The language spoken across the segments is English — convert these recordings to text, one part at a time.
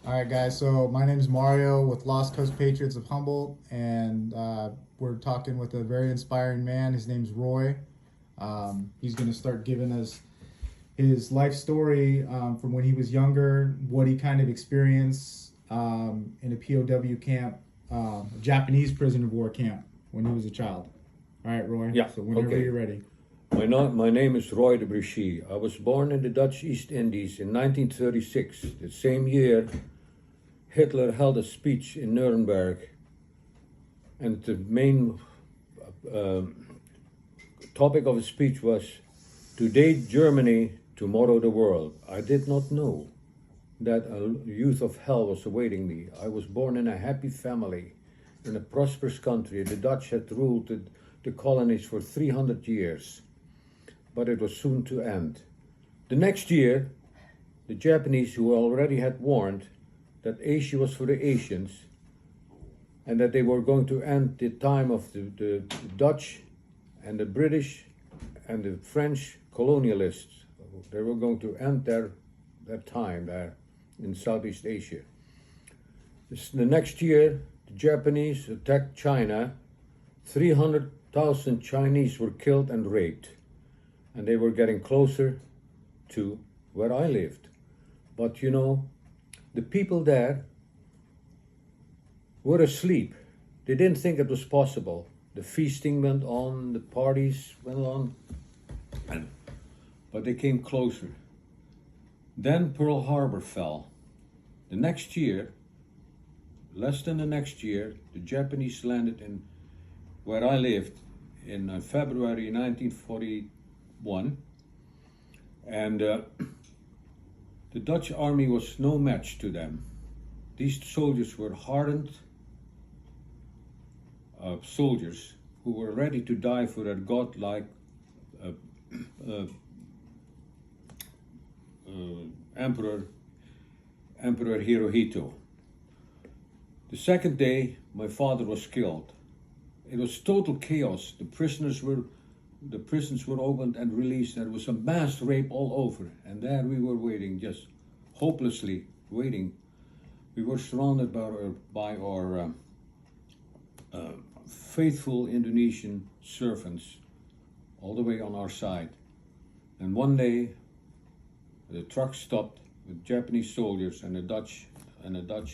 All right, guys. So my name is Mario with Lost Coast Patriots of Humboldt, and we're talking with a very inspiring man. His name's Roy. He's going to start giving us his life story from when he was younger, what he kind of experienced in a POW camp, a Japanese prisoner of war camp when he was a child. All right, Roy. Yeah, So whenever okay. you're ready. My name is Roy de Brichy. I was born in the Dutch East Indies in 1936. The same year, Hitler held a speech in Nuremberg, and the main uh, topic of his speech was Today Germany, tomorrow the world. I did not know that a youth of hell was awaiting me. I was born in a happy family, in a prosperous country. The Dutch had ruled the colonies for 300 years, but it was soon to end. The next year, the Japanese, who already had warned that Asia was for the Asians and that they were going to end the time of the Dutch and the British and the French colonialists. They were going to end their time there in Southeast Asia. The next year, the Japanese attacked China. 300,000 Chinese were killed and raped, and they were getting closer to where I lived. But you know, the people there were asleep. They didn't think it was possible. The feasting went on, the parties went on, but they came closer. Then Pearl Harbor fell. The next year, less than the next year, the Japanese landed in where I lived in February 1941, and the Dutch army was no match to them. These soldiers were hardened soldiers who were ready to die for their godlike uh, uh, Emperor Hirohito. The second day, my father was killed. It was total chaos. The prisons were opened and released. There was a mass rape all over, and there we were waiting, just hopelessly waiting. We were surrounded by our faithful Indonesian servants, all the way on our side. And one day, the truck stopped with Japanese soldiers and a Dutch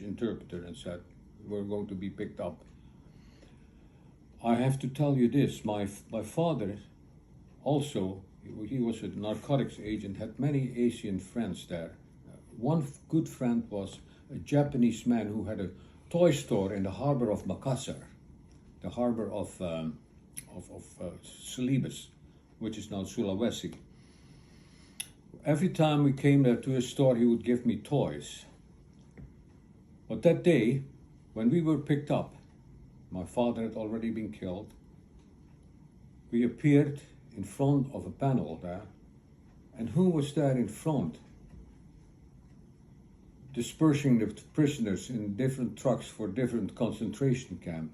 interpreter and said, "We're going to be picked up." I have to tell you this: my father, also, he was a narcotics agent, had many Asian friends there. One good friend was a Japanese man who had a toy store in the harbor of Makassar, the harbor of Celebes, which is now Sulawesi. Every time we came there to his store, he would give me toys. But that day, when we were picked up, my father had already been killed. We appeared in front of a panel there, and who was there in front? Dispersing the prisoners in different trucks for different concentration camp.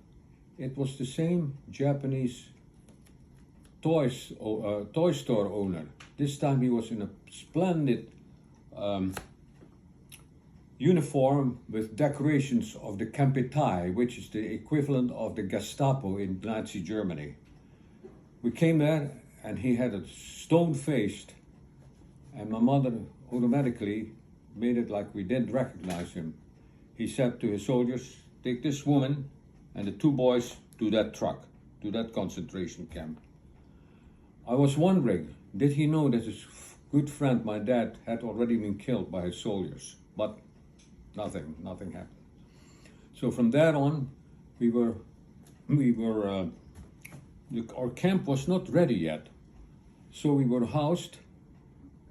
It was the same Japanese toy store owner. This time he was in a splendid uniform with decorations of the Kampetai, which is the equivalent of the Gestapo in Nazi Germany. We came there and he had a stone-faced, and my mother automatically made it like we didn't recognize him. He said to his soldiers, "Take this woman and the two boys to that truck, to that concentration camp." I was wondering, did he know that his good friend, my dad, had already been killed by his soldiers? But nothing happened. So from there on, our camp was not ready yet. So we were housed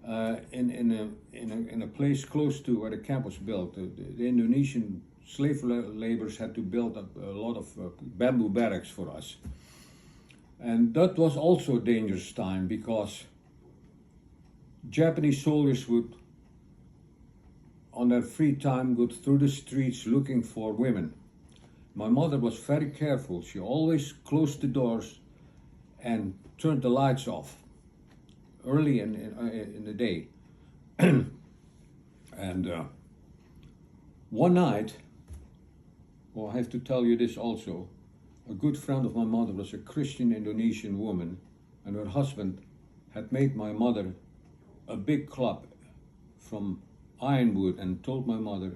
in a place close to where the camp was built. The Indonesian slave laborers had to build a lot of bamboo barracks for us. And that was also a dangerous time because Japanese soldiers would, on their free time, go through the streets looking for women. My mother was very careful. She always closed the doors and turned the lights off early in the day. And One night, well, I have to tell you this also, a good friend of my mother was a Christian Indonesian woman, and her husband had made my mother a big club from ironwood and told my mother,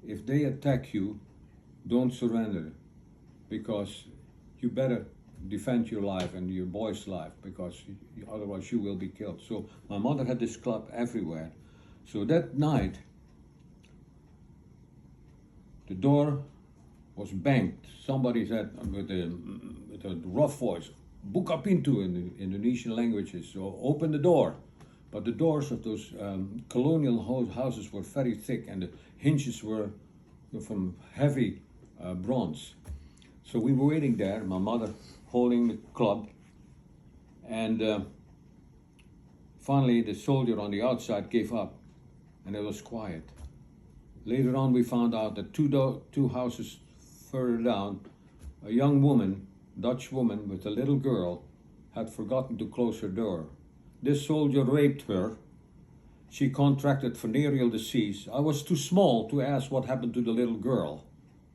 if they attack you, don't surrender, because you better defend your life and your boy's life, because otherwise you will be killed. So my mother had this club everywhere. So that night, the door was banged. Somebody said with a rough voice, "Buka pintu" in the Indonesian languages. So open the door. But the doors of those colonial houses were very thick, and the hinges were from heavy bronze. So we were waiting there, my mother holding the club, and finally the soldier on the outside gave up, and it was quiet. Later on we found out that two houses further down, a young woman, Dutch woman with a little girl, had forgotten to close her door. This soldier raped her. She contracted venereal disease. I was too small to ask what happened to the little girl,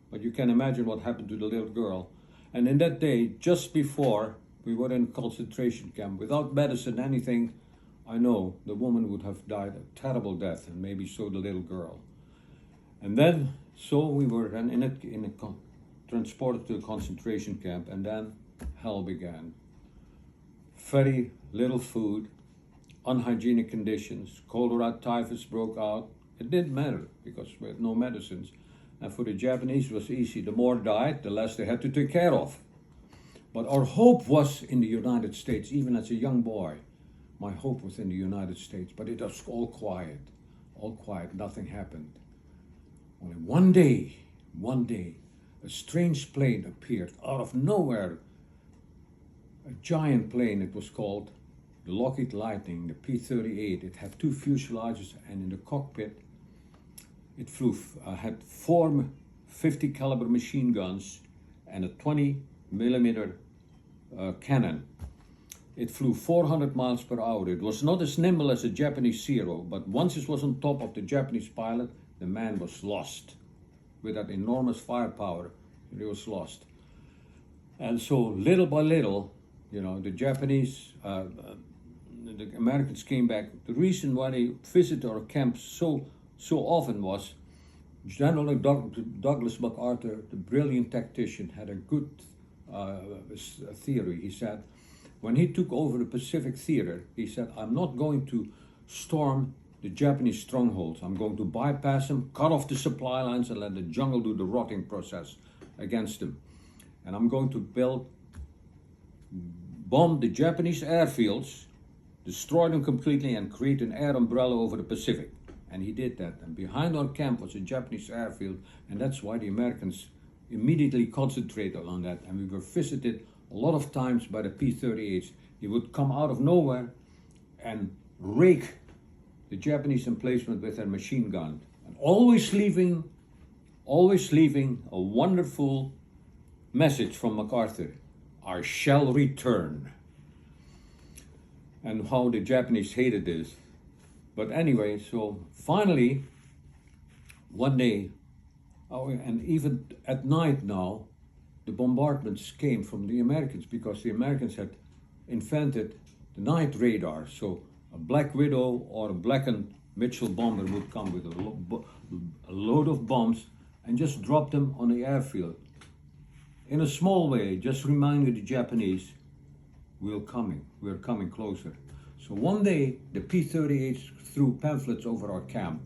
but you can imagine what happened to the little girl. And in that day, just before we were in concentration camp, without medicine, anything, I know the woman would have died a terrible death, and maybe so the little girl. And then, so we were then transported to a concentration camp, and then hell began. Very little food, unhygienic conditions, cholera, typhus broke out. It didn't matter because we had no medicines. And for the Japanese it was easy. The more died, the less they had to take care of. But our hope was in the United States, even as a young boy. My hope was in the United States, but it was all quiet, nothing happened. Only one day, a strange plane appeared out of nowhere. A giant plane, it was called the Lockheed Lightning, the P-38. It had two fuselages, and in the cockpit it had four 50 caliber machine guns and a 20 millimeter cannon. It flew 400 miles per hour. It was not as nimble as a Japanese Zero, but once it was on top of the Japanese pilot, the man was lost. With that enormous firepower, he was lost. And so little by little, the Japanese, the Americans came back. The reason why they visited our camps so often was General Douglas MacArthur, the brilliant tactician, had a good theory. He said, when he took over the Pacific Theater, he said, I'm not going to storm the Japanese strongholds. I'm going to bypass them, cut off the supply lines, and let the jungle do the rotting process against them. And I'm going to bomb the Japanese airfields, destroy them completely, and create an air umbrella over the Pacific. And he did that. And behind our camp was a Japanese airfield, and that's why the Americans immediately concentrated on that. And we were visited a lot of times by the P-38s. He would come out of nowhere and rake the Japanese emplacement with their machine gun, and always leaving a wonderful message from MacArthur: I shall return. And how the Japanese hated this. But anyway, so finally, one day, and even at night now, the bombardments came from the Americans, because the Americans had invented the night radar. So a Black Widow or a blackened Mitchell bomber would come with a load of bombs and just drop them on the airfield. In a small way, just reminding the Japanese, we're coming closer. So one day, the P-38s threw pamphlets over our camp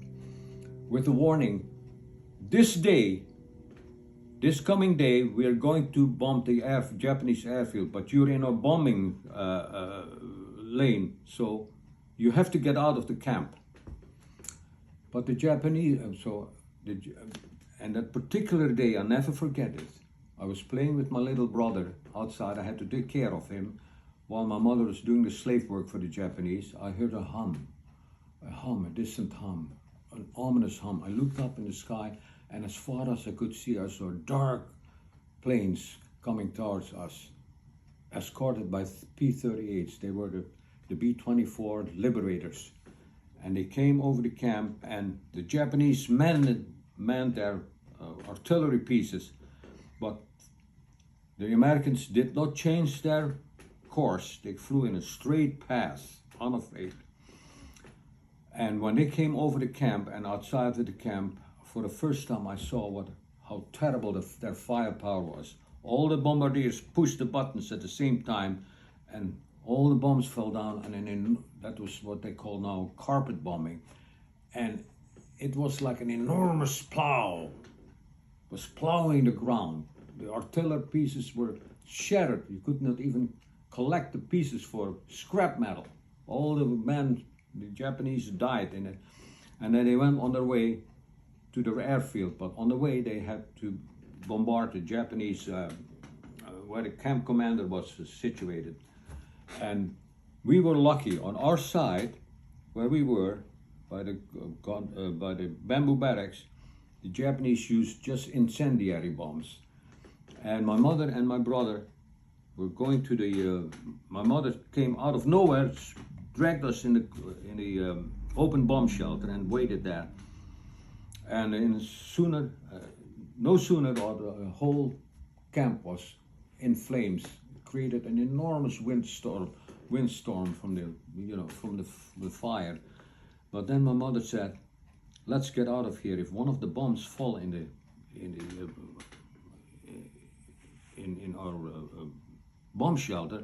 with the warning, this coming day, we are going to bomb the Japanese airfield, but you're in a bombing lane, so you have to get out of the camp. But the Japanese, and that particular day, I'll never forget it. I was playing with my little brother outside. I had to take care of him while my mother was doing the slave work for the Japanese. I heard a distant hum, an ominous hum. I looked up in the sky, and as far as I could see, I saw dark planes coming towards us, escorted by P-38s. They were the B-24 Liberators. And they came over the camp, and the Japanese men manned their artillery pieces, but the Americans did not change their course. They flew in a straight path, unafraid. And when they came over the camp and outside of the camp, for the first time I saw how terrible their firepower was. All the bombardiers pushed the buttons at the same time, and all the bombs fell down, and then that was what they call now carpet bombing. And it was like an enormous plow. It was plowing the ground. The artillery pieces were shattered. You could not even collect the pieces for scrap metal. All the Japanese died in it. And then they went on their way to their airfield. But on the way they had to bombard the Japanese, where the camp commander was situated. And we were lucky. On our side, where we were, by the bamboo barracks, the Japanese used just incendiary bombs. And my mother and my brother were going to my mother came out of nowhere, dragged us in the open bomb shelter and waited there. And no sooner the whole camp was in flames. It created an enormous windstorm from the fire. But then my mother said, "Let's get out of here. If one of the bombs fall in our bomb shelter,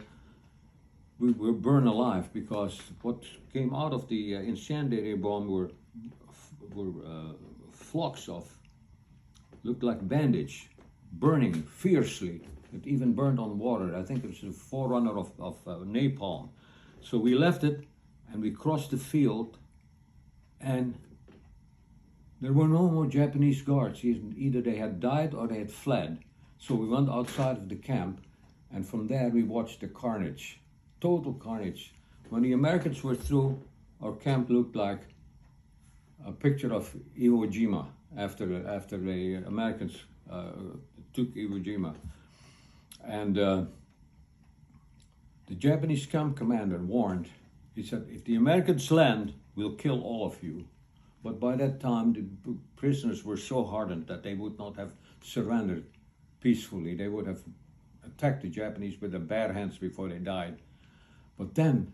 we will burn alive, because what came out of the incendiary bomb were flocks of, looked like bandage, burning fiercely. It even burned on water. I think it was a forerunner of napalm. So we left it and we crossed the field, and there were no more Japanese guards. Either they had died or they had fled. So we went outside of the camp, and from there we watched the carnage, total carnage. When the Americans were through, our camp looked like a picture of Iwo Jima after the Americans took Iwo Jima. And the Japanese camp commander warned, he said, "If the Americans land, we'll kill all of you." But by that time, the prisoners were so hardened that they would not have surrendered peacefully. They would have attacked the Japanese with their bare hands before they died. But then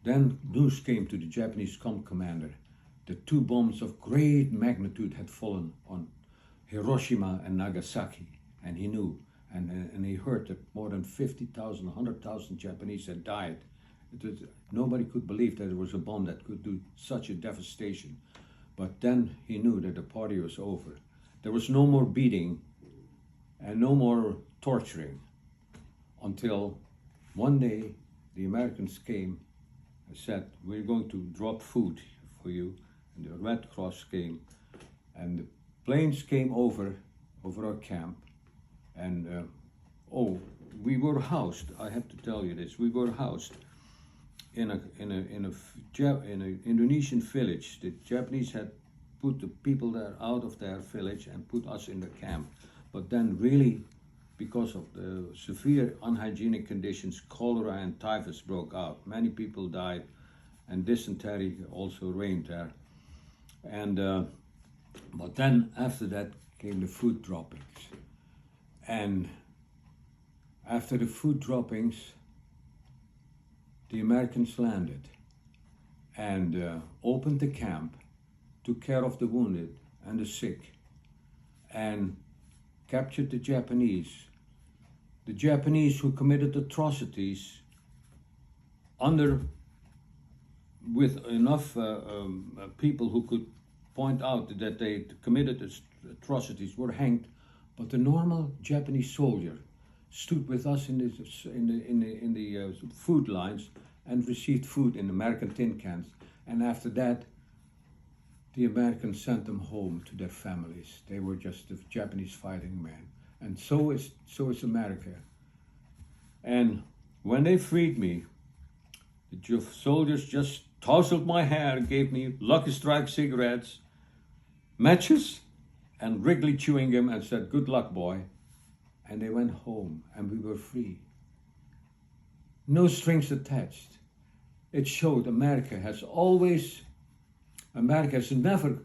news came to the Japanese camp commander that 2 bombs of great magnitude had fallen on Hiroshima and Nagasaki, and he knew, and he heard that more than 50,000, 100,000 Japanese had died. Nobody could believe that there was a bomb that could do such a devastation. But then he knew that the party was over. There was no more beating and no more torturing, until one day the Americans came and said, "We're going to drop food for you." And the Red Cross came, and the planes came over our camp, and we were housed. I have to tell you this: we were housed in an Indonesian village. The Japanese had put the people there out of their village and put us in the camp. But then really, because of the severe unhygienic conditions, cholera and typhus broke out. Many people died, and dysentery also reigned there. And but then after that came the food droppings. And after the food droppings, the Americans landed and opened the camp, took care of the wounded and the sick, and captured the Japanese who committed atrocities with enough people who could point out that they committed atrocities were hanged. But the normal Japanese soldier stood with us in the food lines and received food in American tin cans. And after that, the Americans sent them home to their families. They were just the Japanese fighting men. And so is America. And when they freed me, the soldiers just tousled my hair, gave me Lucky Strike cigarettes, matches, and Wrigley chewing gum, and said, "Good luck, boy." And they went home, and we were free. No strings attached. It showed America has never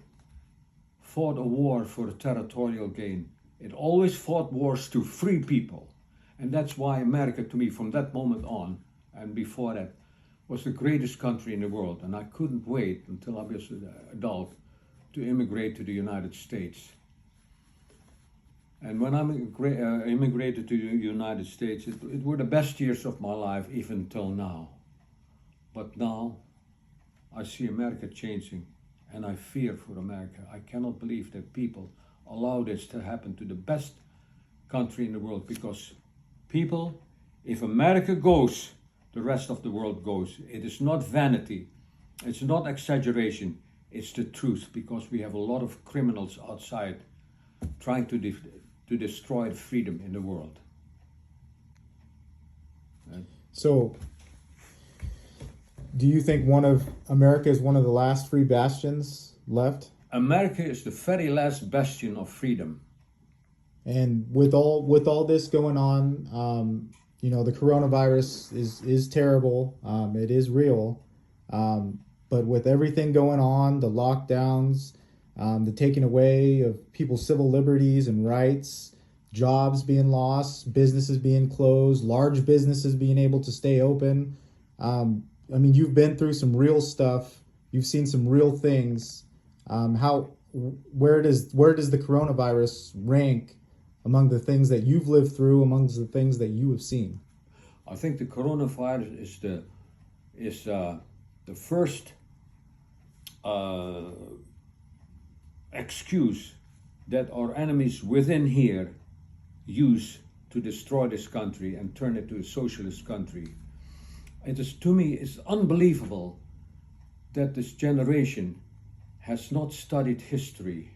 fought a war for territorial gain. It always fought wars to free people. And that's why America, to me, from that moment on, and before that, was the greatest country in the world. And I couldn't wait until I was an adult to immigrate to the United States. And when I immigrated to the United States, it were the best years of my life, even till now. But now, I see America changing, and I fear for America. I cannot believe that people allow this to happen to the best country in the world, because people, if America goes, the rest of the world goes. It is not vanity, it's not exaggeration, it's the truth, because we have a lot of criminals outside trying to destroy freedom in the world. Right? So, do you think America is one of the last free bastions left? America is the very last bastion of freedom. And with all this going on, the coronavirus is terrible. It is real. But with everything going on, the lockdowns, the taking away of people's civil liberties and rights, jobs being lost, businesses being closed, large businesses being able to stay open. You've been through some real stuff. You've seen some real things. Where does the coronavirus rank among the things that you've lived through, amongst the things that you have seen? I think the coronavirus is the first excuse that our enemies within here use to destroy this country and turn it to a socialist country. To me, it's unbelievable that this generation has not studied history.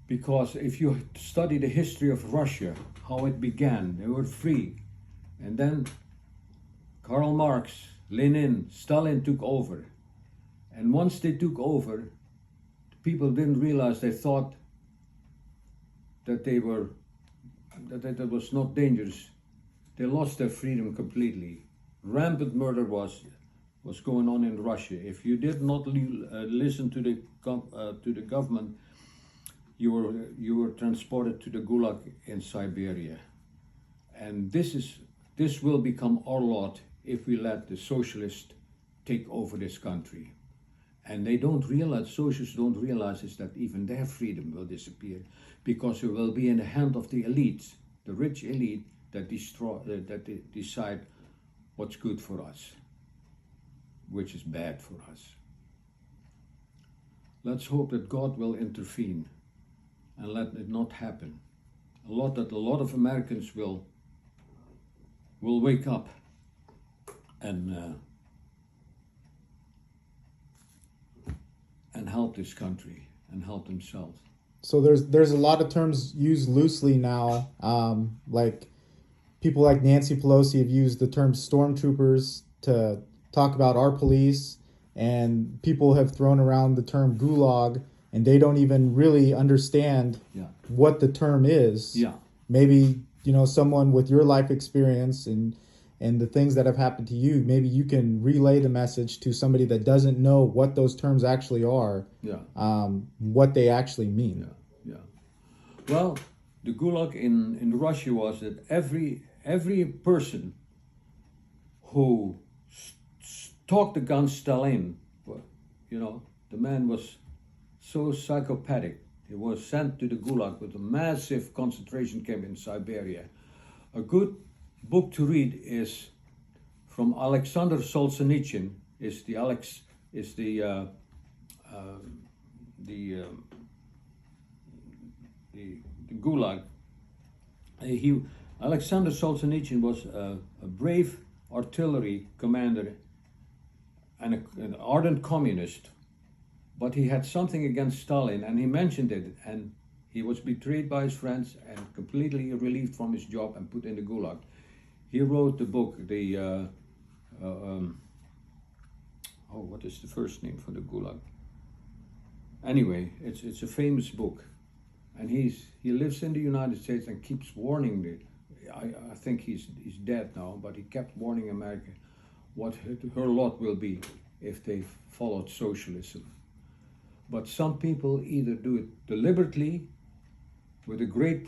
Because if you study the history of Russia, how it began, they were free. And then Karl Marx, Lenin, Stalin took over. And once they took over, people didn't realize, they thought that that was not dangerous. They lost their freedom completely. Rampant murder was going on in Russia. If you did not listen to the government, you were transported to the Gulag in Siberia. And this will become our lot if we let the socialists take over this country. And socialists don't realize is that even their freedom will disappear, because it will be in the hand of the elites, the rich elite, that decide what's good for us, which is bad for us. Let's hope that God will intervene and let it not happen. A lot of Americans will wake up and help this country and help themselves. So there's a lot of terms used loosely now, like people like Nancy Pelosi have used the term stormtroopers to talk about our police, and people have thrown around the term gulag, and they don't even really understand what the term is. Yeah. Maybe, someone with your life experience and the things that have happened to you, maybe you can relay the message to somebody that doesn't know what those terms actually are, what they actually mean. Yeah. Well, the gulag in Russia was that every person who talked against Stalin, the man was so psychopathic. He was sent to the Gulag with a massive concentration camp in Siberia. A good book to read is from Alexander Solzhenitsyn. The Gulag. Alexander Solzhenitsyn was a brave artillery commander and an ardent communist, but he had something against Stalin, and he mentioned it, and he was betrayed by his friends and completely relieved from his job and put in the Gulag. He wrote the book, what is the first name for the Gulag? Anyway, it's a famous book, and he lives in the United States and keeps warning I think he's dead now, but he kept warning America what her lot will be if they followed socialism. But some people either do it deliberately with a great